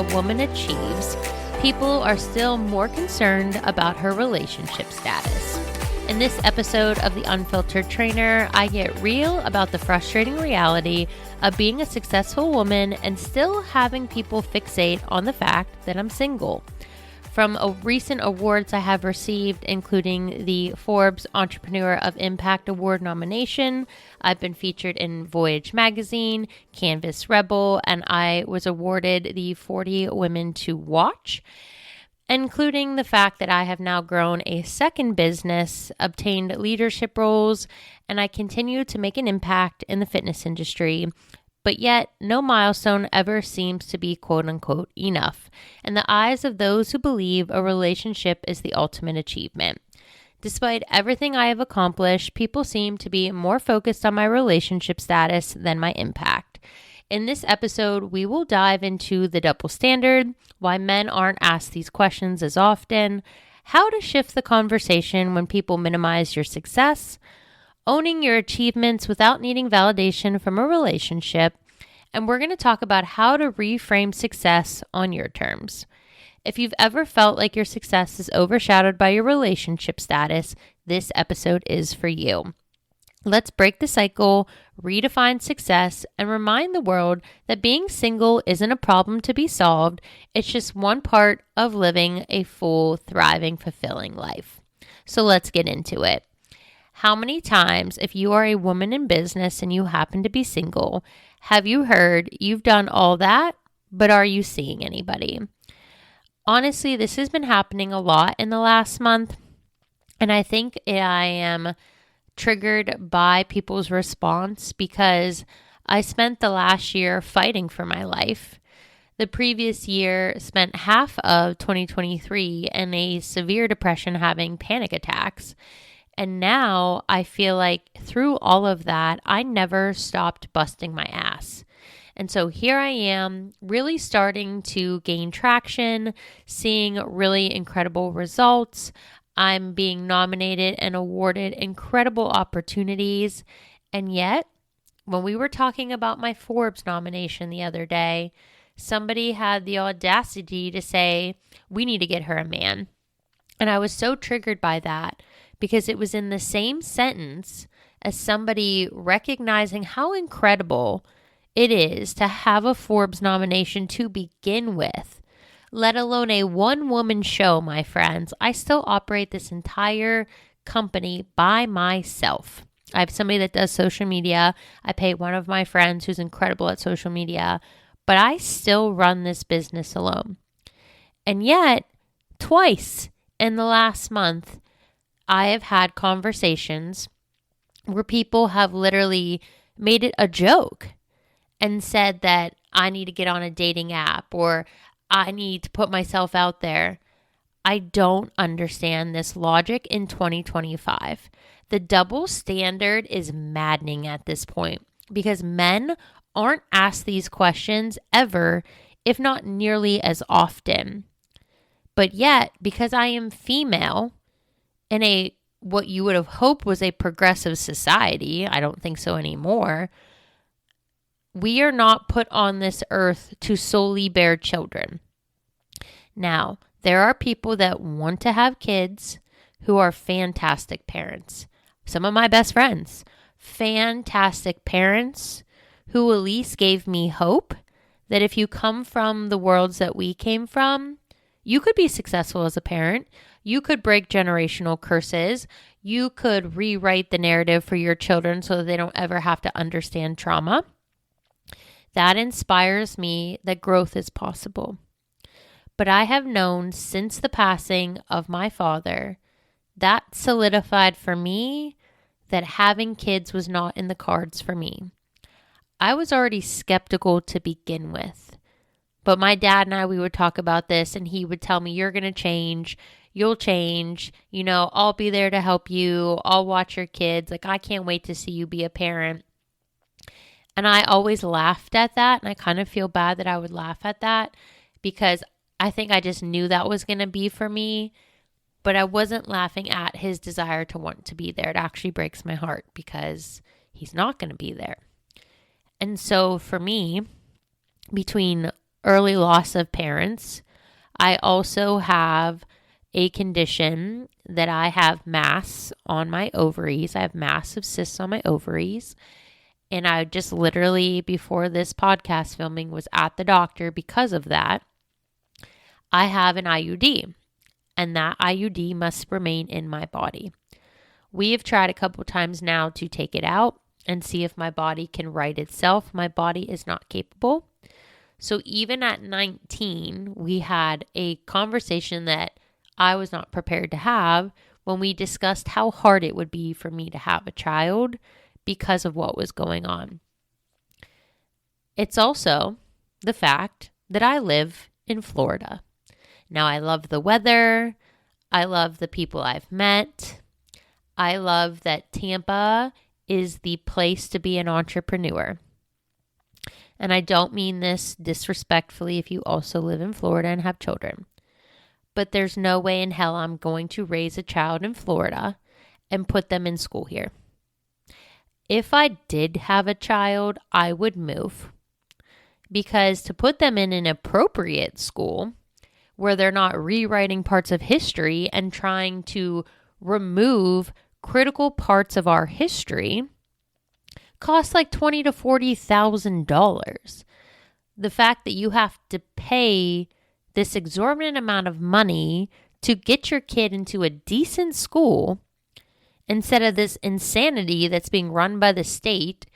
a woman achieves, people are still more concerned about her relationship status. In this episode of the Unfiltered Trainer, I get real about the frustrating reality of being a successful woman and still having people fixate on the fact that I'm single. From recent awards I have received, including the Forbes Entrepreneur of Impact Award nomination, I've been featured in Voyage magazine, Canvas Rebel, and I was awarded the 40 Women to Watch, including the fact that I have now grown a second business, obtained leadership roles, and I continue to make an impact in the fitness industry. But yet, no milestone ever seems to be quote-unquote enough in the eyes of those who believe a relationship is the ultimate achievement. Despite everything I have accomplished, people seem to be more focused on my relationship status than my impact. In this episode, we will dive into the double standard, why men aren't asked these questions as often, how to shift the conversation when people minimize your success, owning your achievements without needing validation from a relationship, and we're going to talk about how to reframe success on your terms. If you've ever felt like your success is overshadowed by your relationship status, this episode is for you. Let's break the cycle, redefine success, and remind the world that being single isn't a problem to be solved. It's just one part of living a full, thriving, fulfilling life. So let's get into it. How many times, if you are a woman in business and you happen to be single, have you heard you've done all that, but are you seeing anybody? Honestly, this has been happening a lot in the last month, and I think I am triggered by people's response because I spent the last year fighting for my life. The previous year spent half of 2023 in a severe depression having panic attacks. And now I feel like through all of that, I never stopped busting my ass. And so here I am really starting to gain traction, seeing really incredible results. I'm being nominated and awarded incredible opportunities. And yet, when we were talking about my Forbes nomination the other day, somebody had the audacity to say, we need to get her a man. And I was so triggered by that, because it was in the same sentence as somebody recognizing how incredible it is to have a Forbes nomination to begin with, let alone a one-woman show, my friends. I still operate this entire company by myself. I have somebody that does social media. I pay one of my friends who's incredible at social media, but I still run this business alone. And yet, twice in the last month, I have had conversations where people have literally made it a joke and said that I need to get on a dating app or I need to put myself out there. I don't understand this logic in 2025. The double standard is maddening at this point because men aren't asked these questions ever, if not nearly as often. But yet, because I am female, in what you would have hoped was a progressive society, I don't think so anymore, we are not put on this earth to solely bear children. Now, there are people that want to have kids who are fantastic parents. Some of my best friends, fantastic parents who at least gave me hope that if you come from the worlds that we came from, you could be successful as a parent. You could break generational curses. You could rewrite the narrative for your children so that they don't ever have to understand trauma. That inspires me that growth is possible. But I have known since the passing of my father, that solidified for me that having kids was not in the cards for me. I was already skeptical to begin with. But my dad and we would talk about this and he would tell me, you're going to change. You'll change. I'll be there to help you. I'll watch your kids. Like, I can't wait to see you be a parent. And I always laughed at that. And I kind of feel bad that I would laugh at that because I think I just knew that was going to be for me. But I wasn't laughing at his desire to want to be there. It actually breaks my heart because he's not going to be there. And so for me, between early loss of parents. I also have a condition that I have mass on my ovaries. I have massive cysts on my ovaries. And I just literally, before this podcast filming, was at the doctor because of that. I have an IUD, and that IUD must remain in my body. We have tried a couple times now to take it out and see if my body can right itself. My body is not capable. So even at 19, we had a conversation that I was not prepared to have when we discussed how hard it would be for me to have a child because of what was going on. It's also the fact that I live in Florida. Now, I love the weather. I love the people I've met. I love that Tampa is the place to be an entrepreneur. And I don't mean this disrespectfully if you also live in Florida and have children. But there's no way in hell I'm going to raise a child in Florida and put them in school here. If I did have a child, I would move. Because to put them in an appropriate school where they're not rewriting parts of history and trying to remove critical parts of our history costs like $20,000 to $40,000. The fact that you have to pay this exorbitant amount of money to get your kid into a decent school instead of this insanity that's being run by the state,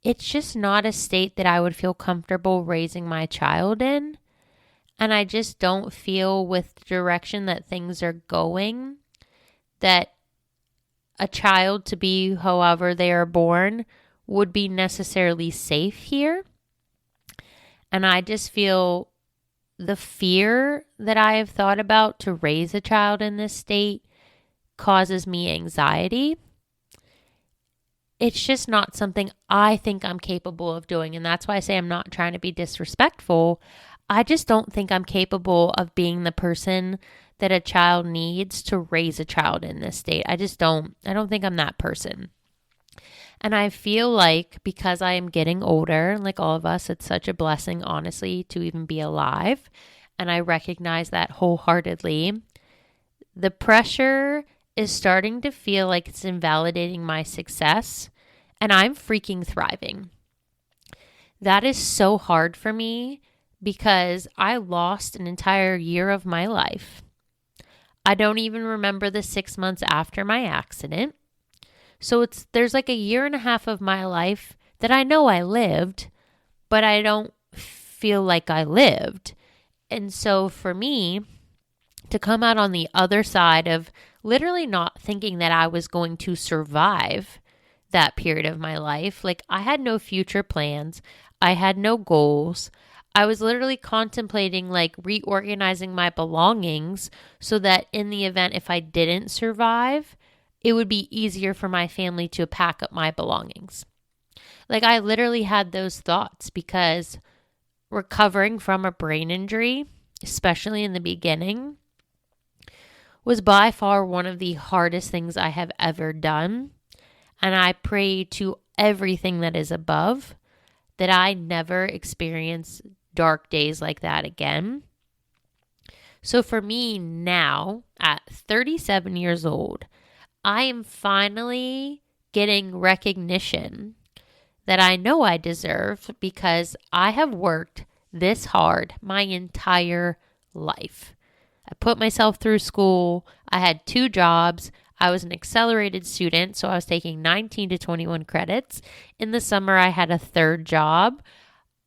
it's just not a state that I would feel comfortable raising my child in. And I just don't feel with the direction that things are going that a child to be however they are born would be necessarily safe here. And I just feel the fear that I have thought about to raise a child in this state causes me anxiety. It's just not something I think I'm capable of doing. And that's why I say I'm not trying to be disrespectful. I just don't think I'm capable of being the person that a child needs to raise a child in this state. I don't think I'm that person. And I feel like because I am getting older, like all of us, it's such a blessing, honestly, to even be alive. And I recognize that wholeheartedly. The pressure is starting to feel like it's invalidating my success, and I'm freaking thriving. That is so hard for me because I lost an entire year of my life. I don't even remember the 6 months after my accident. So there's like a year and a half of my life that I know I lived, but I don't feel like I lived. And so for me to come out on the other side of literally not thinking that I was going to survive that period of my life, like I had no future plans. I had no goals. I was literally contemplating like reorganizing my belongings so that in the event if I didn't survive, it would be easier for my family to pack up my belongings. Like I literally had those thoughts because recovering from a brain injury, especially in the beginning, was by far one of the hardest things I have ever done. And I pray to everything that is above that I never experience dark days like that again. So for me now, at 37 years old, I am finally getting recognition that I know I deserve because I have worked this hard my entire life. I put myself through school. I had 2 jobs. I was an accelerated student, so I was taking 19 to 21 credits. In the summer, I had a 3rd job.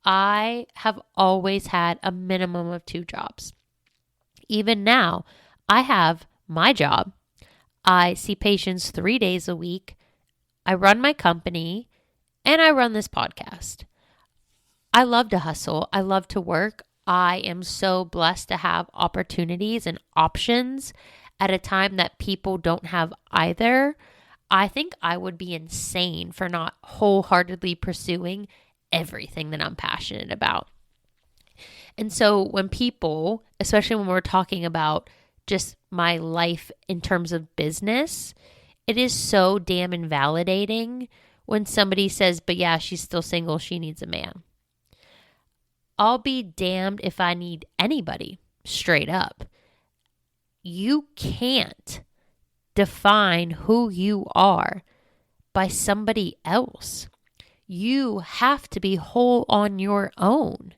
I have always had a minimum of 2 jobs. Even now, I have my job. I see patients 3 days a week. I run my company, and I run this podcast. I love to hustle. I love to work. I am so blessed to have opportunities and options at a time that people don't have either. I think I would be insane for not wholeheartedly pursuing everything that I'm passionate about. And so when people, especially when we're talking about just my life in terms of business, it is so damn invalidating when somebody says, but yeah, she's still single, she needs a man. I'll be damned if I need anybody, straight up. You can't define who you are by somebody else. You have to be whole on your own.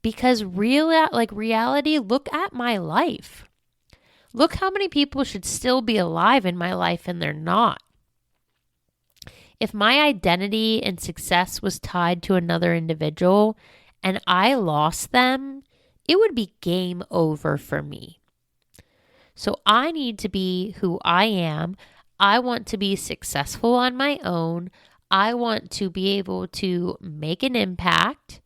Because reality, look at my life. Look how many people should still be alive in my life and they're not. If my identity and success was tied to another individual and I lost them, it would be game over for me. So I need to be who I am. I want to be successful on my own. I want to be able to make an impact.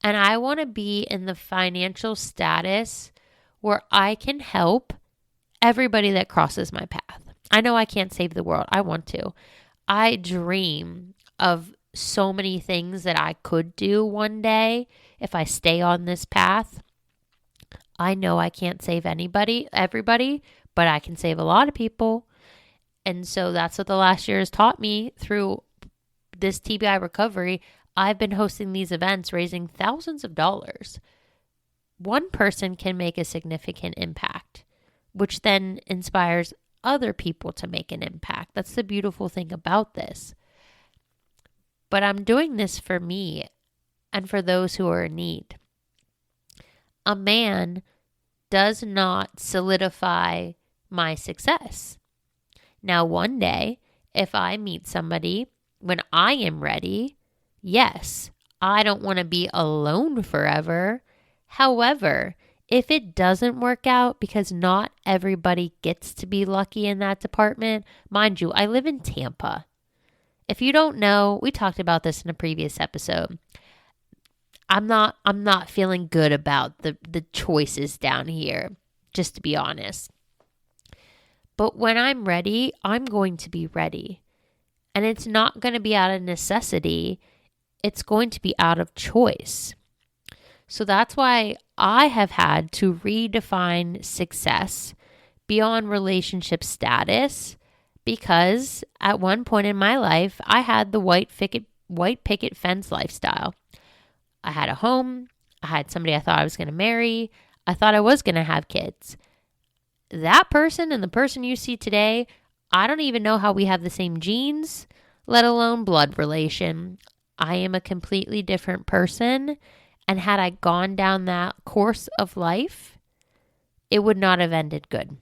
And I want to be in the financial status where I can help everybody that crosses my path. I know I can't save the world. I want to. I dream of so many things that I could do one day if I stay on this path. I know I can't save everybody, but I can save a lot of people. And so that's what the last year has taught me through this TBI recovery. I've been hosting these events, raising thousands of dollars. One person can make a significant impact, which then inspires other people to make an impact. That's the beautiful thing about this. But I'm doing this for me and for those who are in need. A man does not solidify my success. Now, one day, if I meet somebody when I am ready, yes, I don't want to be alone forever. However, if it doesn't work out, because not everybody gets to be lucky in that department, mind you, I live in Tampa. If you don't know, we talked about this in a previous episode. I'm not feeling good about the choices down here, just to be honest. But when I'm ready, I'm going to be ready. And it's not going to be out of necessity. It's going to be out of choice. So that's why I have had to redefine success beyond relationship status, because at one point in my life, I had the white picket fence lifestyle. I had a home. I had somebody I thought I was going to marry. I thought I was going to have kids. That person and the person you see today, I don't even know how we have the same genes, let alone blood relation. I am a completely different person. And had I gone down that course of life, it would not have ended good.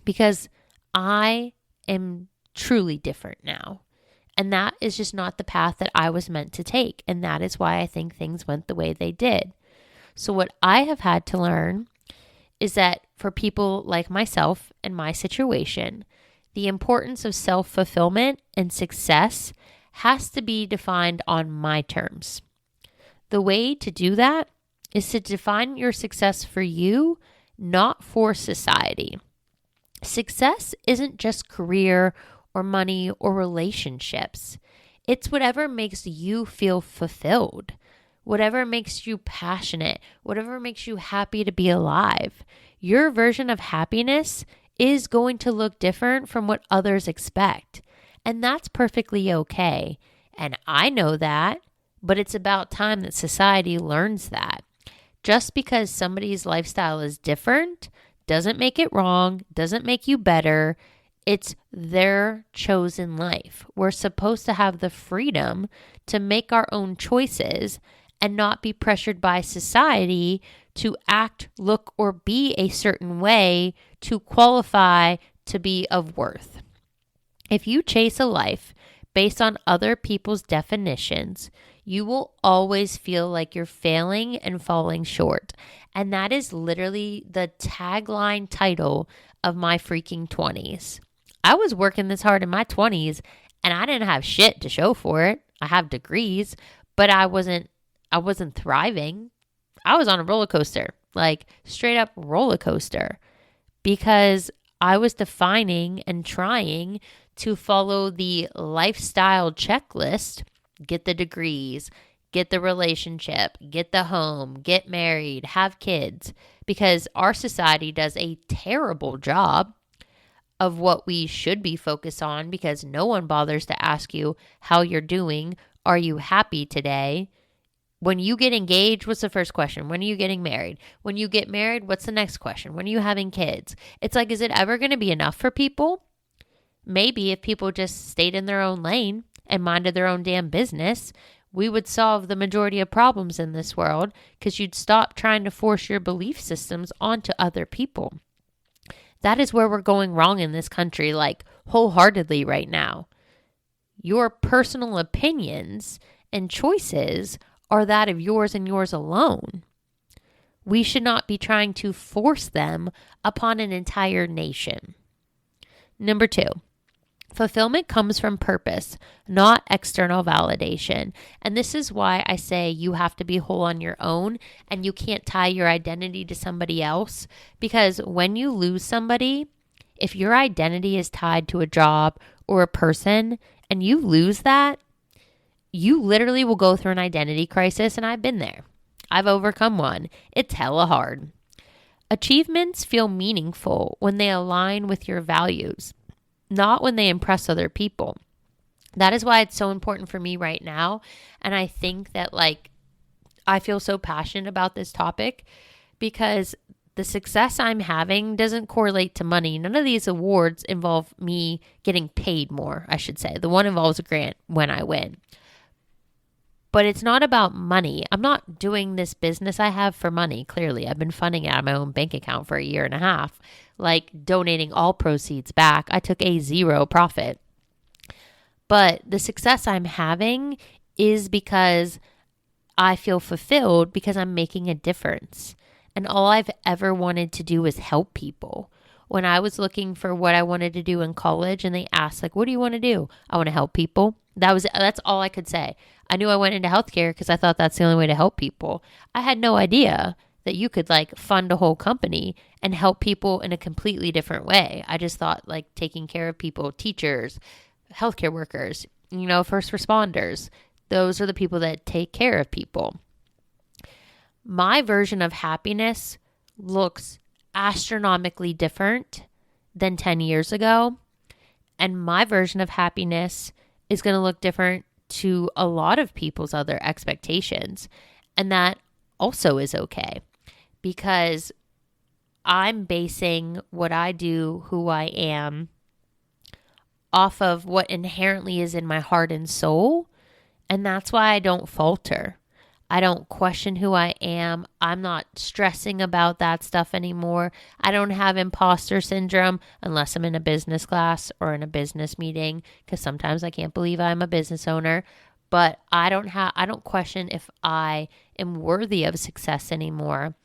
Because I am truly different now. And that is just not the path that I was meant to take. And that is why I think things went the way they did. So what I have had to learn is that for people like myself and my situation, the importance of self-fulfillment and success has to be defined on my terms. The way to do that is to define your success for you, not for society. Success isn't just career or money or relationships. It's whatever makes you feel fulfilled, whatever makes you passionate, whatever makes you happy to be alive. Your version of happiness is going to look different from what others expect. And that's perfectly okay. And I know that, but it's about time that society learns that. Just because somebody's lifestyle is different doesn't make it wrong, doesn't make you better. It's their chosen life. We're supposed to have the freedom to make our own choices and not be pressured by society to act, look, or be a certain way to qualify to be of worth. If you chase a life based on other people's definitions, you will always feel like you're failing and falling short. And that is literally the tagline title of my freaking 20s. I was working this hard in my 20s and I didn't have shit to show for it. I have degrees, but I wasn't thriving. I was on a roller coaster, like straight up roller coaster, because I was defining and trying to follow the lifestyle checklist, get the degrees, get the relationship, get the home, get married, have kids, because our society does a terrible job of what we should be focused on, because no one bothers to ask you how you're doing. Are you happy today? When you get engaged, what's the first question? When are you getting married? When you get married, what's the next question? When are you having kids? It's like, is it ever going to be enough for people? Maybe if people just stayed in their own lane and minded their own damn business, we would solve the majority of problems in this world because you'd stop trying to force your belief systems onto other people. That is where we're going wrong in this country, like wholeheartedly right now. Your personal opinions and choices are that of yours and yours alone. We should not be trying to force them upon an entire nation. Number 2, fulfillment comes from purpose, not external validation. And this is why I say you have to be whole on your own and you can't tie your identity to somebody else. Because when you lose somebody, if your identity is tied to a job or a person and you lose that, you literally will go through an identity crisis, and I've been there. I've overcome one. It's hella hard. Achievements feel meaningful when they align with your values, not when they impress other people. That is why it's so important for me right now. And I think that I feel so passionate about this topic because the success I'm having doesn't correlate to money. None of these awards involve me getting paid more, I should say. The one involves a grant when I win. But it's not about money. I'm not doing this business I have for money, clearly. I've been funding it out of my own bank account for 1.5 years, donating all proceeds back. I took a 0 profit. But the success I'm having is because I feel fulfilled because I'm making a difference. And all I've ever wanted to do is help people. When I was looking for what I wanted to do in college and they asked, what do you want to do? I want to help people. That's all I could say. I knew I went into healthcare because I thought that's the only way to help people. I had no idea that you could fund a whole company and help people in a completely different way. I just thought taking care of people, teachers, healthcare workers, first responders. Those are the people that take care of people. My version of happiness looks astronomically different than 10 years ago. And my version of happiness is going to look different to a lot of people's other expectations. And that also is okay because I'm basing what I do, who I am, off of what inherently is in my heart and soul. And that's why I don't falter. I don't question who I am. I'm not stressing about that stuff anymore. I don't have imposter syndrome unless I'm in a business class or in a business meeting because sometimes I can't believe I'm a business owner. But I don't question if I am worthy of success anymore.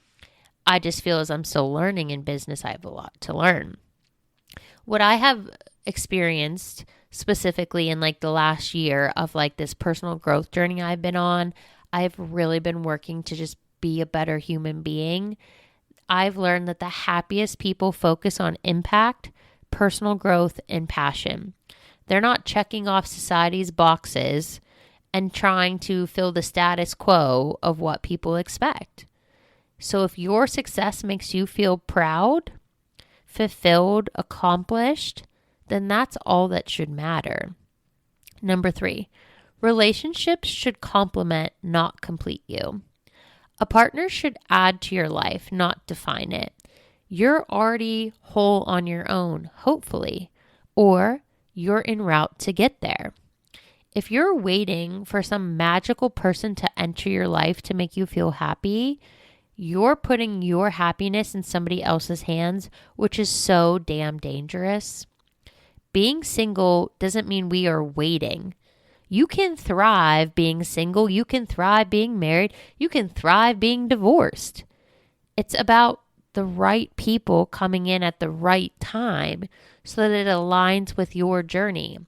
I just feel as I'm still learning in business, I have a lot to learn. What I have experienced specifically in the last year of this personal growth journey I've been on, I've really been working to just be a better human being. I've learned that the happiest people focus on impact, personal growth, and passion. They're not checking off society's boxes and trying to fill the status quo of what people expect. So if your success makes you feel proud, fulfilled, accomplished, then that's all that should matter. Number 3. Relationships should complement, not complete you. A partner should add to your life, not define it. You're already whole on your own, hopefully, or you're en route to get there. If you're waiting for some magical person to enter your life to make you feel happy, you're putting your happiness in somebody else's hands, which is so damn dangerous. Being single doesn't mean we are waiting. You can thrive being single. You can thrive being married. You can thrive being divorced. It's about the right people coming in at the right time so that it aligns with your journey.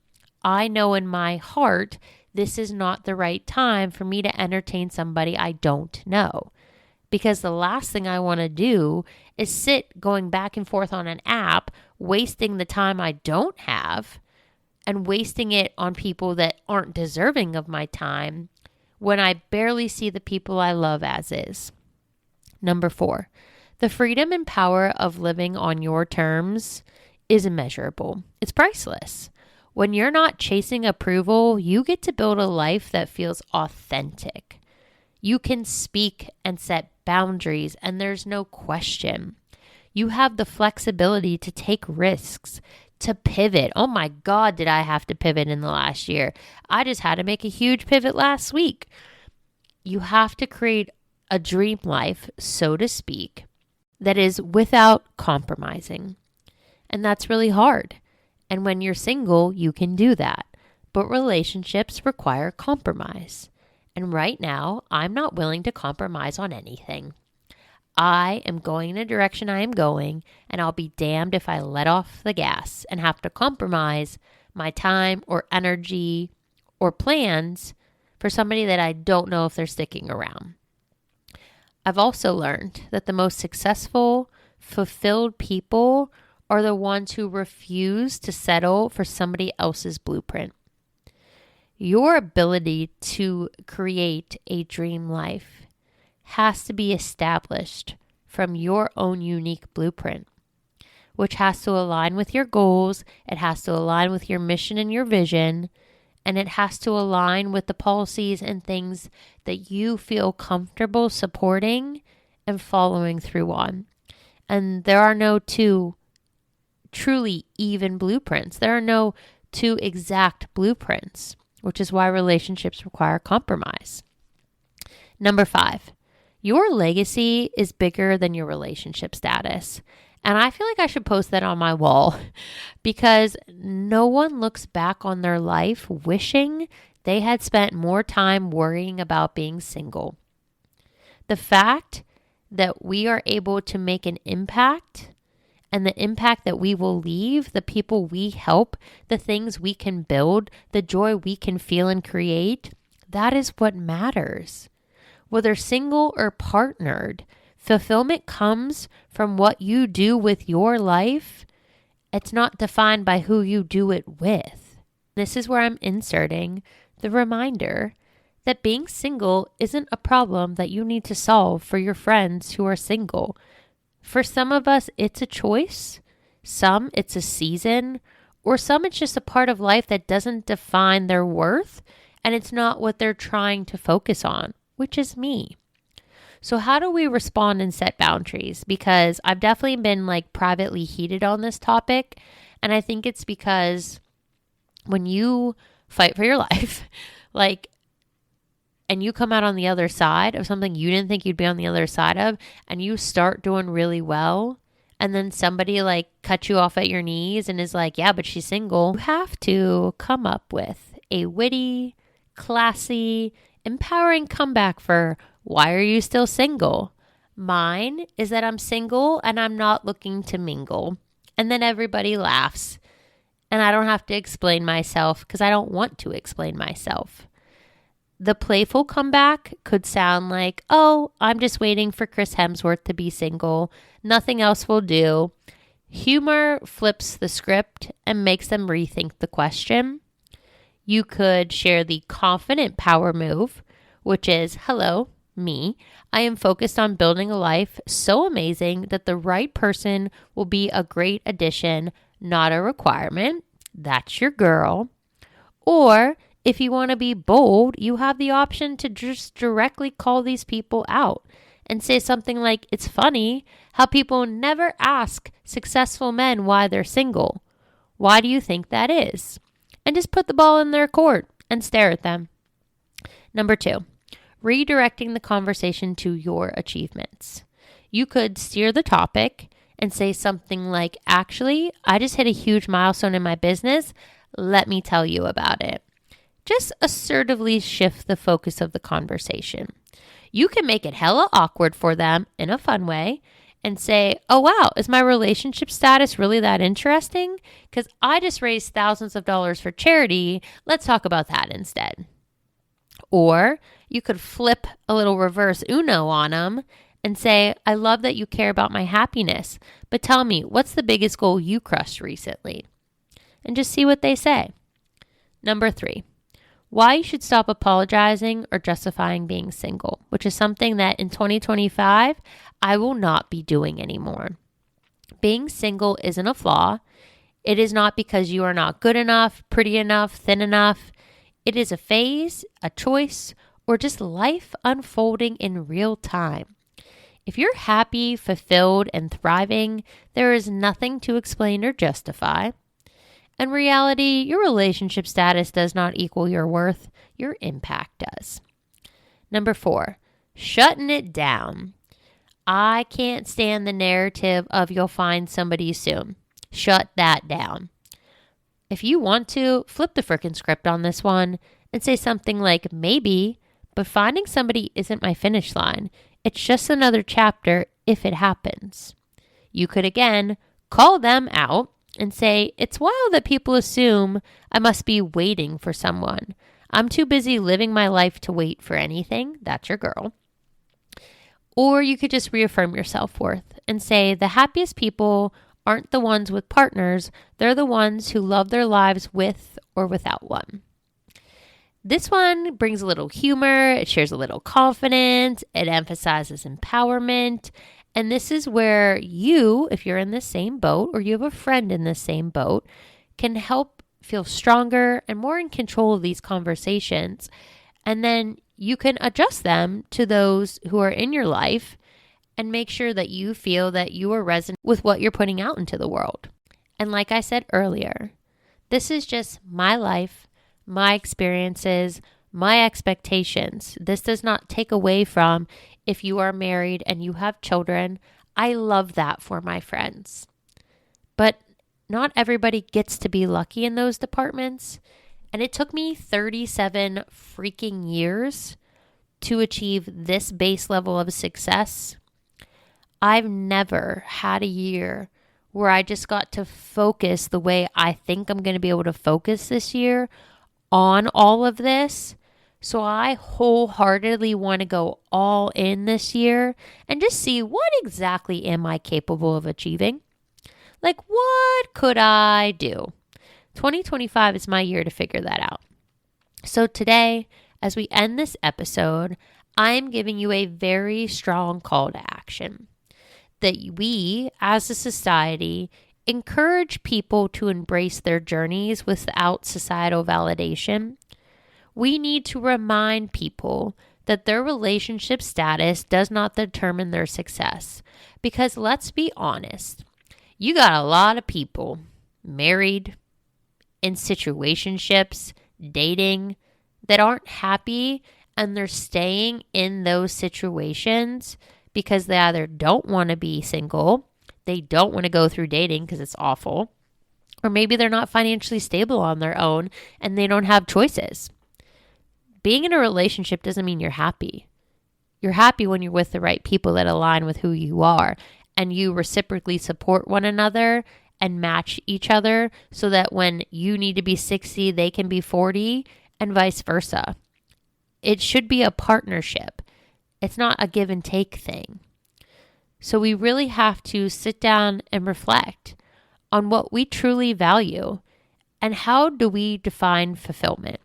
I know in my heart, this is not the right time for me to entertain somebody I don't know. Because the last thing I want to do is sit going back and forth on an app, wasting the time I don't have and wasting it on people that aren't deserving of my time when I barely see the people I love as is. Number 4, the freedom and power of living on your terms is immeasurable. It's priceless. When you're not chasing approval, you get to build a life that feels authentic. You can speak and set boundaries, and there's no question. You have the flexibility to take risks, to pivot. Oh my God, did I have to pivot in the last year? I just had to make a huge pivot last week. You have to create a dream life, so to speak, that is without compromising. And that's really hard. And when you're single, you can do that. But relationships require compromise. And right now, I'm not willing to compromise on anything. I am going in a direction I am going, and I'll be damned if I let off the gas and have to compromise my time or energy or plans for somebody that I don't know if they're sticking around. I've also learned that the most successful, fulfilled people are the ones who refuse to settle for somebody else's blueprint. Your ability to create a dream life has to be established from your own unique blueprint, which has to align with your goals, it has to align with your mission and your vision, and it has to align with the policies and things that you feel comfortable supporting and following through on. And there are no two truly even blueprints. There are no two exact blueprints, which is why relationships require compromise. Number 5, your legacy is bigger than your relationship status. And I feel like I should post that on my wall because no one looks back on their life wishing they had spent more time worrying about being single. The fact that we are able to make an impact and the impact that we will leave, the people we help, the things we can build, the joy we can feel and create, that is what matters. Whether single or partnered, fulfillment comes from what you do with your life. It's not defined by who you do it with. This is where I'm inserting the reminder that being single isn't a problem that you need to solve for your friends who are single. For some of us, it's a choice. Some, it's a season. Or some, it's just a part of life that doesn't define their worth. And it's not what they're trying to focus on, which is me. So how do we respond and set boundaries? Because I've definitely been privately heated on this topic. And I think it's because when you fight for your life, and you come out on the other side of something you didn't think you'd be on the other side of, and you start doing really well, and then somebody cuts you off at your knees and is like, yeah, but she's single. You have to come up with a witty, classy, empowering comeback for why are you still single? Mine is that I'm single and I'm not looking to mingle. And then everybody laughs. And I don't have to explain myself because I don't want to explain myself. The playful comeback could sound like, oh, I'm just waiting for Chris Hemsworth to be single. Nothing else will do. Humor flips the script and makes them rethink the question. You could share the confident power move, which is, hello, me. I am focused on building a life so amazing that the right person will be a great addition, not a requirement. That's your girl. Or if you want to be bold, you have the option to just directly call these people out and say something like, it's funny how people never ask successful men why they're single. Why do you think that is? And just put the ball in their court and stare at them. Number 2, redirecting the conversation to your achievements. You could steer the topic and say something like, actually, I just hit a huge milestone in my business. Let me tell you about it. Just assertively shift the focus of the conversation. You can make it hella awkward for them in a fun way and say, oh, wow, is my relationship status really that interesting? Because I just raised thousands of dollars for charity. Let's talk about that instead. Or you could flip a little reverse Uno on them and say, I love that you care about my happiness, but tell me, what's the biggest goal you crushed recently? And just see what they say. Number 3. Why you should stop apologizing or justifying being single, which is something that in 2025, I will not be doing anymore. Being single isn't a flaw. It is not because you are not good enough, pretty enough, thin enough. It is a phase, a choice, or just life unfolding in real time. If you're happy, fulfilled, and thriving, there is nothing to explain or justify. In reality, your relationship status does not equal your worth. Your impact does. Number 4, shutting it down. I can't stand the narrative of you'll find somebody soon. Shut that down. If you want to, flip the frickin' script on this one and say something like, maybe, but finding somebody isn't my finish line. It's just another chapter if it happens. You could again call them out and say, it's wild that people assume I must be waiting for someone. I'm too busy living my life to wait for anything. That's your girl. Or you could just reaffirm your self-worth and say the happiest people aren't the ones with partners. They're the ones who love their lives with or without one. This one brings a little humor. It shares a little confidence. It emphasizes empowerment. And this is where you, if you're in the same boat or you have a friend in the same boat, can help feel stronger and more in control of these conversations. And then you can adjust them to those who are in your life and make sure that you feel that you are resonant with what you're putting out into the world. And like I said earlier, this is just my life, my experiences, my expectations. This does not take away from if you are married and you have children. I love that for my friends. But not everybody gets to be lucky in those departments. And it took me 37 freaking years to achieve this base level of success. I've never had a year where I just got to focus the way I think I'm going to be able to focus this year on all of this. So I wholeheartedly want to go all in this year and just see what exactly am I capable of achieving? Like, what could I do? 2025 is my year to figure that out. So today, as we end this episode, I'm giving you a very strong call to action that we, as a society, encourage people to embrace their journeys without societal validation. We need to remind people that their relationship status does not determine their success. Because let's be honest, you got a lot of people married, in situationships, dating, that aren't happy, and they're staying in those situations because they either don't want to be single, they don't want to go through dating because it's awful, or maybe they're not financially stable on their own and they don't have choices. Being in a relationship doesn't mean you're happy. You're happy when you're with the right people that align with who you are and you reciprocally support one another and match each other so that when you need to be 60, they can be 40 and vice versa. It should be a partnership. It's not a give and take thing. So we really have to sit down and reflect on what we truly value and how do we define fulfillment.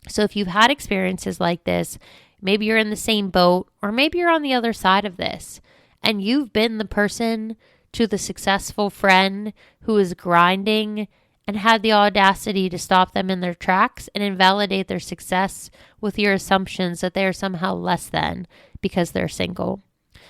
So if you've had experiences like this, maybe you're in the same boat or maybe you're on the other side of this and you've been the person to the successful friend who is grinding and had the audacity to stop them in their tracks and invalidate their success with your assumptions that they are somehow less than because they're single.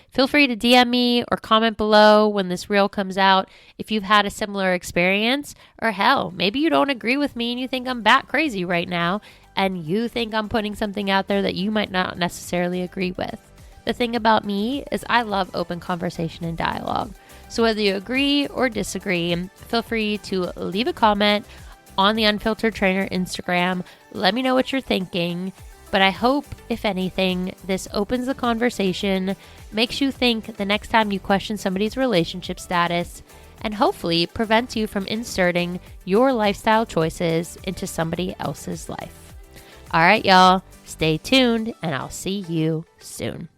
Feel free to DM me or comment below when this reel comes out if you've had a similar experience, or hell, maybe you don't agree with me and you think I'm bat crazy right now and you think I'm putting something out there that you might not necessarily agree with. The thing about me is I love open conversation and dialogue. So whether you agree or disagree, feel free to leave a comment on the Unfiltered Trainer Instagram. Let me know what you're thinking. But I hope, if anything, this opens the conversation, makes you think the next time you question somebody's relationship status, and hopefully prevents you from inserting your lifestyle choices into somebody else's life. All right, y'all, stay tuned, and I'll see you soon.